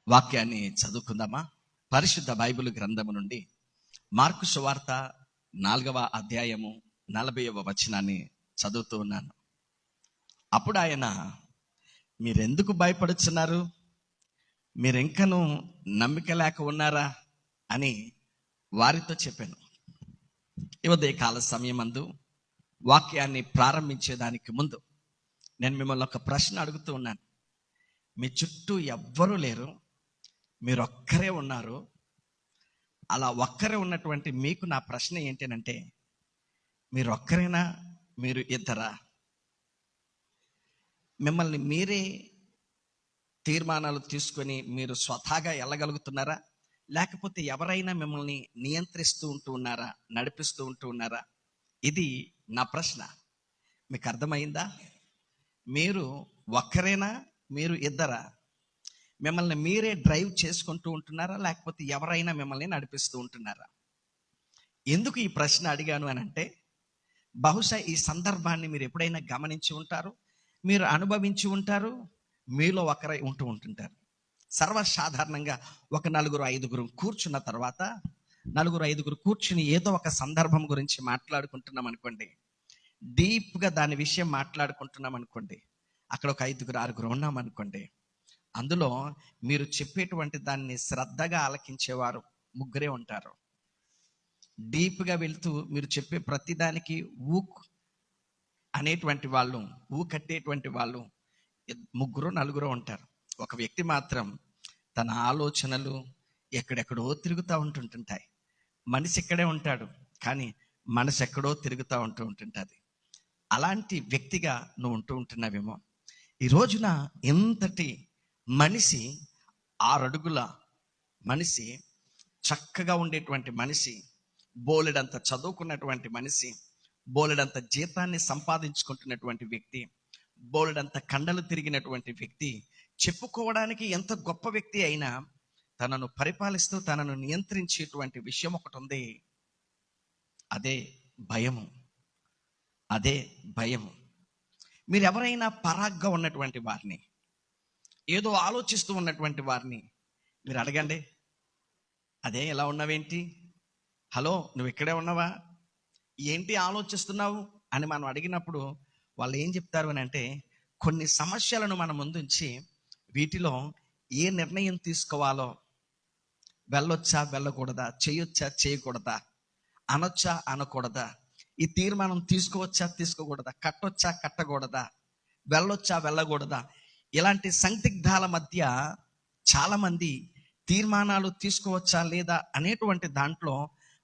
వాక్యాన్ని చదువుకుందామా? పరిశుద్ధ బైబిల్ గ్రంథము నుండి మార్కు సువార్త 4వ అధ్యాయము 40వ వచనాన్ని చదువుతూ ఉన్నాను. అప్పుడు ఆయన, మీరెందుకు భయపడుచున్నారు? మీరింకను నమ్మిక లేక ఉన్నారా అని వారితో చెప్పాను. ఈ ఉదయకాల సమయమందు వాక్యాన్ని ప్రారంభించేదానికి ముందు నేను మిమ్మల్ని ఒక ప్రశ్న అడుగుతూ ఉన్నాను. మీ చుట్టూ ఎవ్వరూ లేరు, మీరు ఒక్కరే ఉన్నారు. అలా ఒక్కరే ఉన్నటువంటి మీకు నా ప్రశ్న ఏంటంటే, మీరు ఒక్కరేనా? మీరు ఇద్దరా? మిమ్మల్ని మీరే తీర్మానాలు తీసుకొని మీరు స్వతహాగా వెళ్ళగలుగుతున్నారా? లేకపోతే ఎవరైనా మిమ్మల్ని నియంత్రిస్తూ ఉంటూ ఉన్నారా, నడిపిస్తూ ఉంటూ ఉన్నారా? ఇది నా ప్రశ్న. మీకు అర్థమైందా? మీరు ఒక్కరేనా? మీరు ఇద్దరా? మిమ్మల్ని మీరే డ్రైవ్ చేసుకుంటూ ఉంటున్నారా, లేకపోతే ఎవరైనా మిమ్మల్ని నడిపిస్తూ ఉంటున్నారా? ఎందుకు ఈ ప్రశ్న అడిగాను అని అంటే, బహుశా ఈ సందర్భాన్ని మీరు ఎప్పుడైనా గమనించి ఉంటారు, మీరు అనుభవించి ఉంటారు, మీలో ఒకరై ఉంటుంటారు. సర్వసాధారణంగా ఒక 4-5 కూర్చున్న తర్వాత 4-5 కూర్చుని ఏదో ఒక సందర్భం గురించి మాట్లాడుకుంటున్నాం అనుకోండి, డీప్గా దాని విషయం మాట్లాడుకుంటున్నాం అనుకోండి, అక్కడ ఒక 5-6 ఉన్నాం అనుకోండి, అందులో మీరు చెప్పేటువంటి దాన్ని శ్రద్ధగా ఆలకించేవారు 3 ఉంటారు. డీప్గా వెళ్తూ మీరు చెప్పే ప్రతిదానికి అనేటువంటి వాళ్ళు, కట్టేటువంటి వాళ్ళు 3-4 ఉంటారు. ఒక వ్యక్తి మాత్రం తన ఆలోచనలు ఎక్కడెక్కడో తిరుగుతూ ఉంటుంటాయి. మనిషి ఇక్కడే ఉంటాడు, కానీ మనసు ఎక్కడో తిరుగుతూ ఉంటుంటుంది. అలాంటి వ్యక్తిగా నువ్వు ఉంటున్నావేమో. ఈ రోజున ఎంతటి మనిషి, 6 అడుగుల మనిషి, చక్కగా ఉండేటువంటి మనిషి, బోలెడంత చదువుకున్నటువంటి మనిషి, బోలెడంత జీతాన్ని సంపాదించుకుంటున్నటువంటి వ్యక్తి, బోలెడంత కండలు తిరిగినటువంటి వ్యక్తి, చెప్పుకోవడానికి ఎంత గొప్ప వ్యక్తి అయినా తనను పరిపాలిస్తూ తనను నియంత్రించేటువంటి విషయం ఒకటి ఉంది. అదే భయము. అదే భయము. మీరు ఎవరైనా పరాగ్గా ఉన్నటువంటి వారిని, ఏదో ఆలోచిస్తూ ఉన్నటువంటి వారిని మీరు అడగండి, అదే ఎలా ఉన్నావేంటి, హలో నువ్వు ఇక్కడే ఉన్నావా, ఏంటి ఆలోచిస్తున్నావు అని మనం అడిగినప్పుడు వాళ్ళు ఏం చెప్తారు అని అంటే, కొన్ని సమస్యలను మన ముందుంచి వీటిలో ఏ నిర్ణయం తీసుకోవాలో, వెళ్ళొచ్చా వెళ్ళకూడదా, చేయొచ్చా చేయకూడదా, అనొచ్చా అనకూడదా, ఈ తీర్మానం తీసుకోవచ్చా తీసుకోకూడదా, కట్టొచ్చా కట్టకూడదా, వెళ్ళొచ్చా వెళ్ళకూడదా, ఇలాంటి సందిగ్ధాల మధ్య చాలామంది తీర్మానాలు తీసుకోవచ్చా లేదా అనేటువంటి దాంట్లో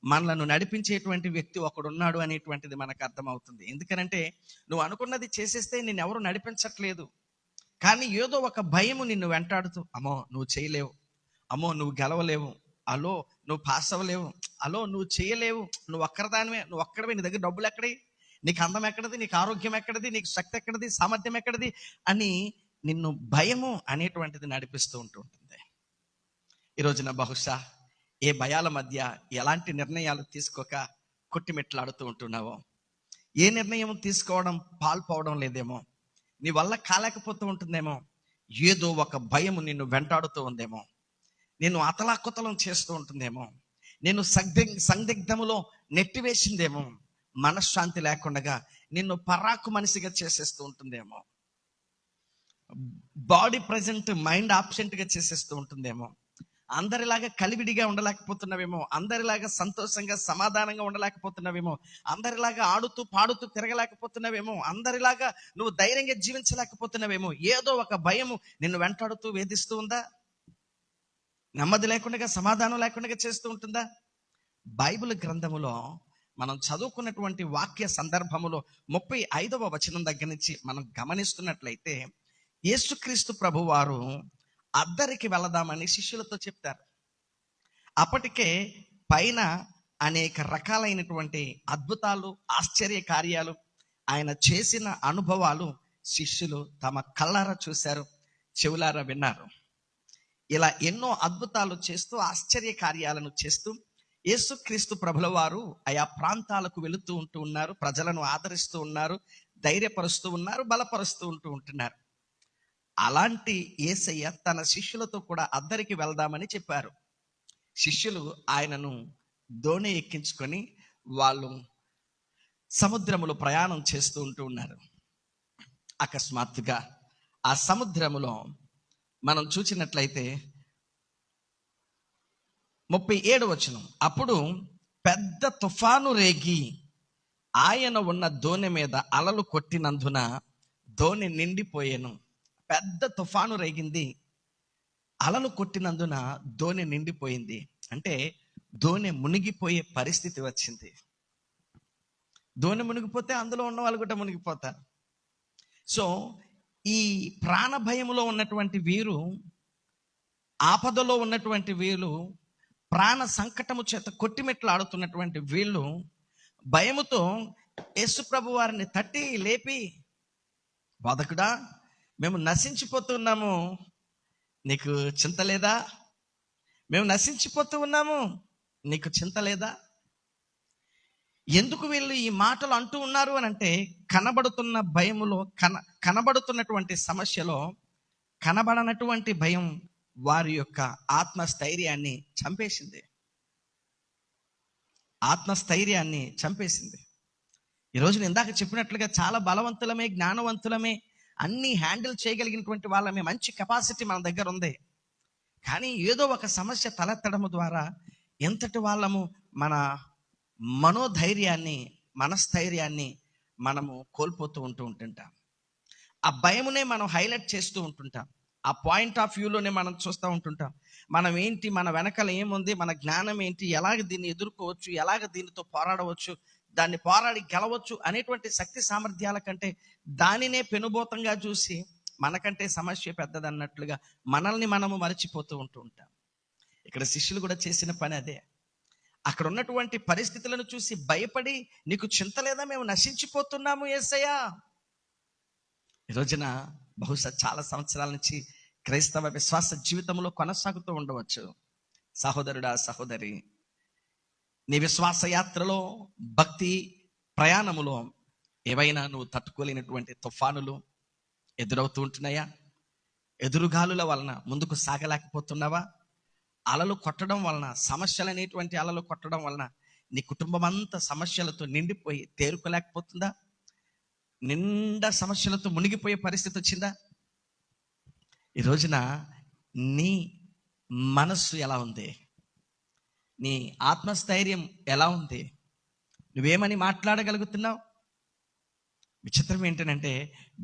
మనలను నడిపించేటువంటి వ్యక్తి ఒకడున్నాడు అనేటువంటిది మనకు అర్థమవుతుంది. ఎందుకనంటే, నువ్వు అనుకున్నది చేసేస్తే నిన్ను ఎవరు నడిపించట్లేదు, కానీ ఏదో ఒక భయము నిన్ను వెంటాడుతూ, అమ్మో నువ్వు చేయలేవు, అమ్మో నువ్వు గెలవలేవు, అలో నువ్వు పాస్ అవ్వలేవు, అలో నువ్వు చేయలేవు, నువ్వు ఒక్కరిదానివే, నువ్వు ఒక్కడివే, నీ దగ్గర డబ్బులు ఎక్కడి, నీకు అందం ఎక్కడిది, నీకు ఆరోగ్యం ఎక్కడిది, నీకు శక్తి ఎక్కడిది, సామర్థ్యం ఎక్కడిది అని నిన్ను భయము అనేటువంటిది నడిపిస్తూ ఉంటుంది. ఈరోజున బహుశా ఏ భయాల మధ్య ఎలాంటి నిర్ణయాలు తీసుకోక కొట్టిమెట్లాడుతూ ఉంటున్నావో, ఏ నిర్ణయం తీసుకోవడం పాల్పోవడం లేదేమో, నీ వల్ల కాలేకపోతూ ఉంటుందేమో, ఏదో ఒక భయము నిన్ను వెంటాడుతూ ఉందేమో, నేను అతలాకుతలం చేస్తూ ఉంటుందేమో, నేను సందిగ్ధములో నెట్టివేసిందేమో, మనశ్శాంతి లేకుండా నిన్ను పరాకు మనిషిగా చేసేస్తూ ఉంటుందేమో, బాడీ ప్రజెంట్ మైండ్ ఆబ్సెంట్గా చేసేస్తూ ఉంటుందేమో, అందరిలాగా కలివిడిగా ఉండలేకపోతున్నావేమో, అందరిలాగా సంతోషంగా సమాధానంగా ఉండలేకపోతున్నావేమో, అందరిలాగా ఆడుతూ పాడుతూ తిరగలేకపోతున్నావేమో, అందరిలాగా నువ్వు ధైర్యంగా జీవించలేకపోతున్నావేమో, ఏదో ఒక భయము నిన్ను వెంటాడుతూ వేధిస్తూ ఉందా, నెమ్మది లేకుండా సమాధానం లేకుండా చేస్తూ ఉంటుందా? బైబిల్ గ్రంథములో మనం చదువుకున్నటువంటి వాక్య సందర్భములో 35వ వచనం దగ్గర నుంచి మనం గమనిస్తున్నట్లయితే, యేసుక్రీస్తు ప్రభువారు అద్దరికి వెళదామని శిష్యులతో చెప్తారు. అప్పటికే పైన అనేక రకాలైనటువంటి అద్భుతాలు, ఆశ్చర్య కార్యాలు, ఆయన చేసిన అనుభవాలు శిష్యులు తమ కళ్ళారా చూశారు, చెవులారా విన్నారు. ఇలా ఎన్నో అద్భుతాలు చేస్తూ, ఆశ్చర్య కార్యాలను చేస్తూ యేసుక్రీస్తు ప్రభుల వారు ఆయా ప్రాంతాలకు వెళుతూ ఉన్నారు, ప్రజలను ఆదరిస్తూ ఉన్నారు, ధైర్యపరుస్తూ ఉన్నారు, బలపరుస్తూ ఉంటున్నారు. అలాంటి యేసయ్య తన శిష్యులతో కూడా అద్దరికి వెళ్దామని చెప్పారు. శిష్యులు ఆయనను దోణి ఎక్కించుకొని వాళ్ళు సముద్రములో ప్రయాణం చేస్తూ ఉన్నారు. అకస్మాత్తుగా ఆ సముద్రములో మనం చూసినట్లయితే 37వ వచనం, అప్పుడు పెద్ద తుఫాను రేగి ఆయన ఉన్న దోణి మీద అలలు కొట్టినందున దోణి నిండిపోయాను. పెద్ద తుఫాను రేగింది, అలలు కొట్టినందున దోణి నిండిపోయింది. అంటే దోణి మునిగిపోయే పరిస్థితి వచ్చింది. దోణి మునిగిపోతే అందులో ఉన్న వాళ్ళు కూడా మునిగిపోతారు. సో ఈ ప్రాణ భయములో ఉన్నటువంటి వీరు, ఆపదలో ఉన్నటువంటి వీళ్ళు, ప్రాణ సంకటము చేత కొట్టిమెట్లు ఆడుతున్నటువంటి వీళ్ళు భయముతో యేసు ప్రభు వారిని తట్టి లేపి, బోధకుడా మేము నశించిపోతున్నాము, నీకు చింత లేదా? మేము నశించిపోతూ ఉన్నాము, నీకు చింత లేదా? ఎందుకు వీళ్ళు ఈ మాటలు అంటూ ఉన్నారు అని అంటే, కనబడుతున్న భయములో, కనబడుతున్నటువంటి సమస్యలో కనబడనటువంటి భయం వారి యొక్క ఆత్మస్థైర్యాన్ని చంపేసింది. ఆత్మస్థైర్యాన్ని చంపేసింది. ఈరోజు నేను ఇందాక చెప్పినట్లుగా చాలా బలవంతులమే, జ్ఞానవంతులమే, అన్నీ హ్యాండిల్ చేయగలిగినటువంటి వాళ్ళమే, మంచి కెపాసిటీ మన దగ్గర ఉంది. కానీ ఏదో ఒక సమస్య తలెత్తడం ద్వారా ఎంతటి వాళ్ళము మన మనోధైర్యాన్ని, మనస్థైర్యాన్ని మనము కోల్పోతూ ఉంటుంటాం. ఆ భయమునే మనం హైలైట్ చేస్తూ ఉంటుంటాం. ఆ పాయింట్ ఆఫ్ వ్యూలోనే మనం చూస్తూ ఉంటుంటాం. మనం ఏంటి, మన వెనకాల ఏముంది, మన జ్ఞానం ఏంటి, ఎలాగ దీన్ని ఎదుర్కోవచ్చు, ఎలాగ దీనితో పోరాడవచ్చు, దాన్ని పోరాడి గెలవచ్చు అనేటువంటి శక్తి సామర్థ్యాల కంటే దానినే పెనుభూతంగా చూసి మనకంటే సమస్య పెద్దదన్నట్లుగా మనల్ని మనము మరచిపోతూ ఉంటాం. ఇక్కడ శిష్యులు కూడా చేసిన పని అదే. అక్కడ ఉన్నటువంటి పరిస్థితులను చూసి భయపడి, నీకు చింత లేదా, మేము నశించిపోతున్నాము యేసయ్యా. ఈ రోజున బహుశా చాలా సంవత్సరాల నుంచి క్రైస్తవ విశ్వాస జీవితంలో కొనసాగుతూ ఉండవచ్చు. సహోదరుడా, సహోదరి, నీ విశ్వాస యాత్రలో, భక్తి ప్రయాణములో ఏవైనా నువ్వు తట్టుకోలేనటువంటి తుఫానులు ఎదురవుతూ ఉంటున్నాయా? ఎదురుగాలుల వలన ముందుకు సాగలేకపోతున్నావా? అలలు కొట్టడం వలన, సమస్యలు అనేటువంటి అలలు కొట్టడం వలన నీ కుటుంబం అంతా సమస్యలతో నిండిపోయి తేరుకోలేకపోతుందా? నిండా సమస్యలతో మునిగిపోయే పరిస్థితి వచ్చిందా? ఈ రోజున నీ మనస్సు ఎలా ఉంది? నీ ఆత్మస్థైర్యం ఎలా ఉంది? నువ్వేమని మాట్లాడగలుగుతున్నావు? విచిత్రం ఏంటంటే,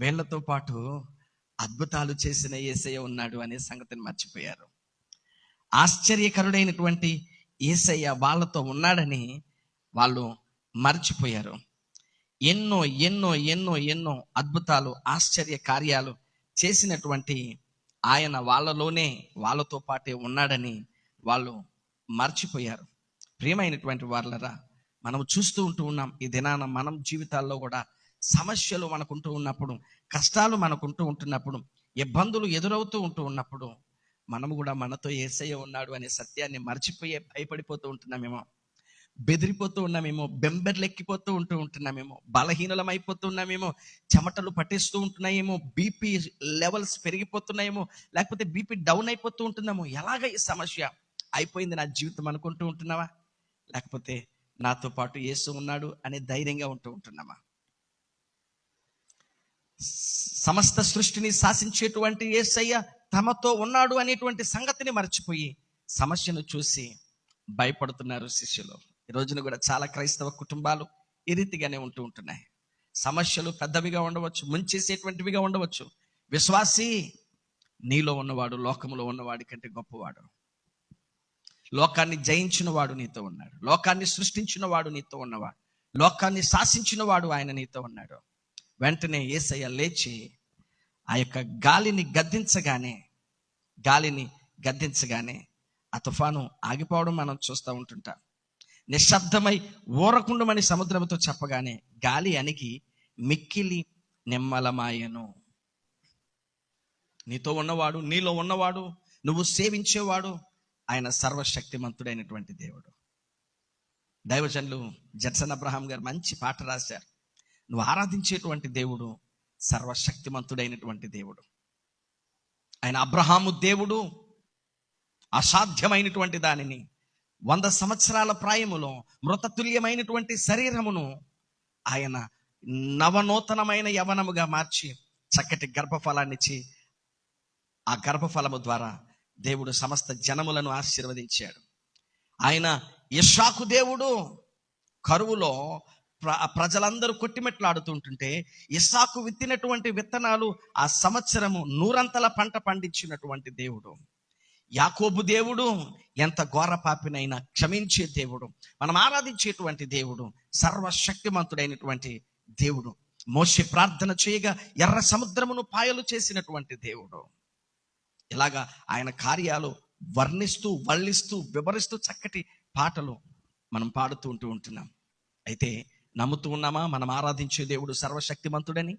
వీళ్ళతో పాటు అద్భుతాలు చేసిన యేసయ్య ఉన్నాడు అనే సంగతిని మర్చిపోయారు. ఆశ్చర్యకరుడైనటువంటి యేసయ్య వాళ్ళతో ఉన్నాడని వాళ్ళు మర్చిపోయారు. ఎన్నో ఎన్నో ఎన్నో ఎన్నో అద్భుతాలు, ఆశ్చర్య కార్యాలు చేసినటువంటి ఆయన వాళ్ళలోనే, వాళ్ళతో పాటే ఉన్నాడని వాళ్ళు మర్చిపోయారు. ప్రియమైనటువంటి వాళ్ళరా, మనం చూస్తూ ఉన్నాం ఈ దినాన మనం జీవితాల్లో కూడా సమస్యలు మనకుంటూ ఉన్నప్పుడు, కష్టాలు మనకుంటూ ఉంటున్నప్పుడు, ఇబ్బందులు ఎదురవుతూ ఉన్నప్పుడు మనము కూడా మనతో యేసయ్య ఉన్నాడు అనే సత్యాన్ని మర్చిపోయే భయపడిపోతూ ఉంటున్నామేమో, బెదిరిపోతూ ఉన్నామేమో, బెంబెర్లెక్కిపోతూ ఉంటున్నామేమో, బలహీనలం అయిపోతున్నామేమో, చెమటలు పట్టేస్తూ ఉంటున్నాయేమో, బీపీ లెవెల్స్ పెరిగిపోతున్నాయేమో, లేకపోతే బీపీ డౌన్ అయిపోతూ ఉంటుందేమో. ఎలాగ ఈ సమస్య అయిపోయింది నా జీవితం అనుకుంటూ ఉంటున్నావా? లేకపోతే నాతో పాటు యేసు ఉన్నాడు అనే ధైర్యంగా ఉంటున్నామా? సమస్త సృష్టిని శాసించేటువంటి యేసయ్య తమతో ఉన్నాడు అనేటువంటి సంగతిని మర్చిపోయి సమస్యను చూసి భయపడుతున్నారు శిష్యులు. ఈ రోజున కూడా చాలా క్రైస్తవ కుటుంబాలు ఈ రీతిగానే ఉంటున్నాయి. సమస్యలు పెద్దవిగా ఉండవచ్చు, ముంచేసేటువంటివిగా ఉండవచ్చు. విశ్వాసి, నీలో ఉన్నవాడు లోకంలో ఉన్నవాడి కంటే గొప్పవాడు. లోకాన్ని జయించిన వాడు నీతో ఉన్నాడు. లోకాన్ని సృష్టించిన వాడు నీతో ఉన్నవాడు. లోకాన్ని శాసించిన వాడు ఆయన నీతో ఉన్నాడు. వెంటనే యేసయ్య లేచి ఆ యొక్క గాలిని గద్దించగానే ఆ తుఫాను ఆగిపోవడం మనం చూస్తూ ఉంటుంటాం. నిశ్శబ్దమై ఊరకుండమని సముద్రంతో చెప్పగానే గాలి అణిగి మిక్కిలి నిమ్మలమాయను. నీతో ఉన్నవాడు, నీలో ఉన్నవాడు, నువ్వు సేవించేవాడు ఆయన సర్వశక్తిమంతుడైనటువంటి దేవుడు. దైవజనులు జడ్సన్ అబ్రహాం గారు మంచి పాట రాశారు. నువ్వు ఆరాధించేటువంటి దేవుడు సర్వశక్తిమంతుడైనటువంటి దేవుడు. ఆయన అబ్రహాము దేవుడు. అసాధ్యమైనటువంటి దానిని 100 సంవత్సరాల ప్రాయములో మృతతుల్యమైనటువంటి శరీరమును ఆయన నవనూతనమైన యవనముగా మార్చి చక్కటి గర్భఫలాన్నిచ్చి ఆ గర్భఫలము ద్వారా దేవుడు సమస్త జనములను ఆశీర్వదించాడు. ఆయన ఇస్సాకు దేవుడు. కరువులో ప్రజలందరూ కొట్టిమెట్లాడుతుంటుంటే ఇస్సాకు విత్తినటువంటి విత్తనాలు ఆ సంవత్సరము 100 పంట పండించినటువంటి దేవుడు. యాకోబు దేవుడు. ఎంత ఘోర పాపినైనా క్షమించే దేవుడు. మనం ఆరాధించేటువంటి దేవుడు సర్వశక్తిమంతుడైనటువంటి దేవుడు. మోషే ప్రార్థన చేయగా ఎర్ర సముద్రమును పాయలు చేసినటువంటి దేవుడు. ఇలాగా ఆయన కార్యాలు వర్ణిస్తూ వల్లిస్తూ వివరిస్తూ చక్కటి పాటలు మనం పాడుతూ ఉంటున్నాం. అయితే నమ్ముతూ ఉన్నామా మనం ఆరాధించే దేవుడు సర్వశక్తిమంతుడని?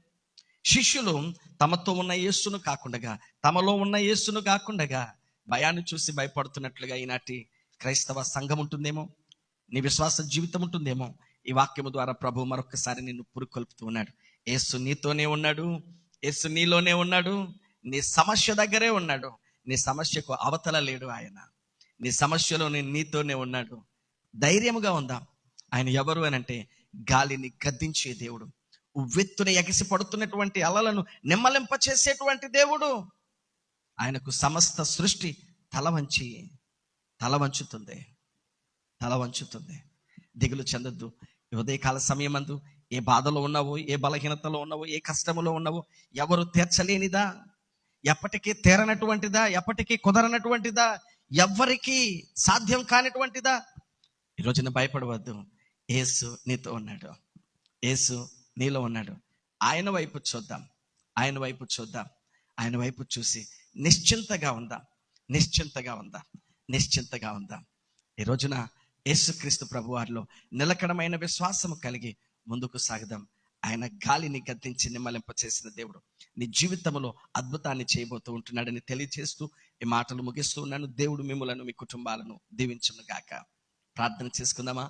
శిష్యులు తమతో ఉన్న యేసును కాకుండా, తమలో ఉన్న యేసును కాకుండా భయాన్ని చూసి భయపడుతున్నట్లుగా ఈనాటి క్రైస్తవ సంఘం ఉంటుందేమో, నీ విశ్వాస జీవితం ఉంటుందేమో. ఈ వాక్యము ద్వారా ప్రభు మరొకసారి నిన్ను పురుకొల్పుతూ ఉన్నాడు. యేసు నీతోనే ఉన్నాడు, యేసు నీలోనే ఉన్నాడు, నీ సమస్య దగ్గరే ఉన్నాడు. నీ సమస్యకు అవతల లేడు ఆయన. నీ సమస్యలో నీతోనే ఉన్నాడు. ధైర్యముగా ఉందాం. ఆయన ఎవరు అని అంటే గాలిని గద్దించే దేవుడు, ఉవ్వెత్తున ఎగసి పడుతున్నటువంటి అలలను నిమ్మలింప చేసేటువంటి దేవుడు. ఆయనకు సమస్త సృష్టి తల వంచుతుంది. దిగులు చెందొద్దు. ఉదయకాల సమయమందు ఏ బాధలో ఉన్నావో, ఏ బలహీనతలో ఉన్నావో, ఏ కష్టములో ఉన్నావో, ఎవరు తీర్చలేనిదా, ఎప్పటికీ తీరనటువంటిదా, ఎప్పటికీ కుదరనటువంటిదా, ఎవ్వరికీ సాధ్యం కానిటువంటిదా? ఈ రోజున భయపడవద్దు. యేసు నీతో ఉన్నాడు, యేసు నీలో ఉన్నాడు. ఆయన వైపు చూద్దాం. ఆయన వైపు చూసి నిశ్చింతగా ఉందాం. ఈ రోజున యేసుక్రీస్తు ప్రభువారిలో నిలకడమైన విశ్వాసము కలిగి ముందుకు సాగుదాం. ఆయన గాలిని గద్దించి నిమ్మలింప చేసిన దేవుడు నీ జీవితంలో అద్భుతాన్ని చేయబోతూ ఉంటున్నాడని తెలియజేస్తూ ఈ మాటలు ముగిస్తూ ఉన్నాను. దేవుడు మిమ్ములను, మీ కుటుంబాలను దీవించును గాక. ప్రార్థన చేసుకుందామా?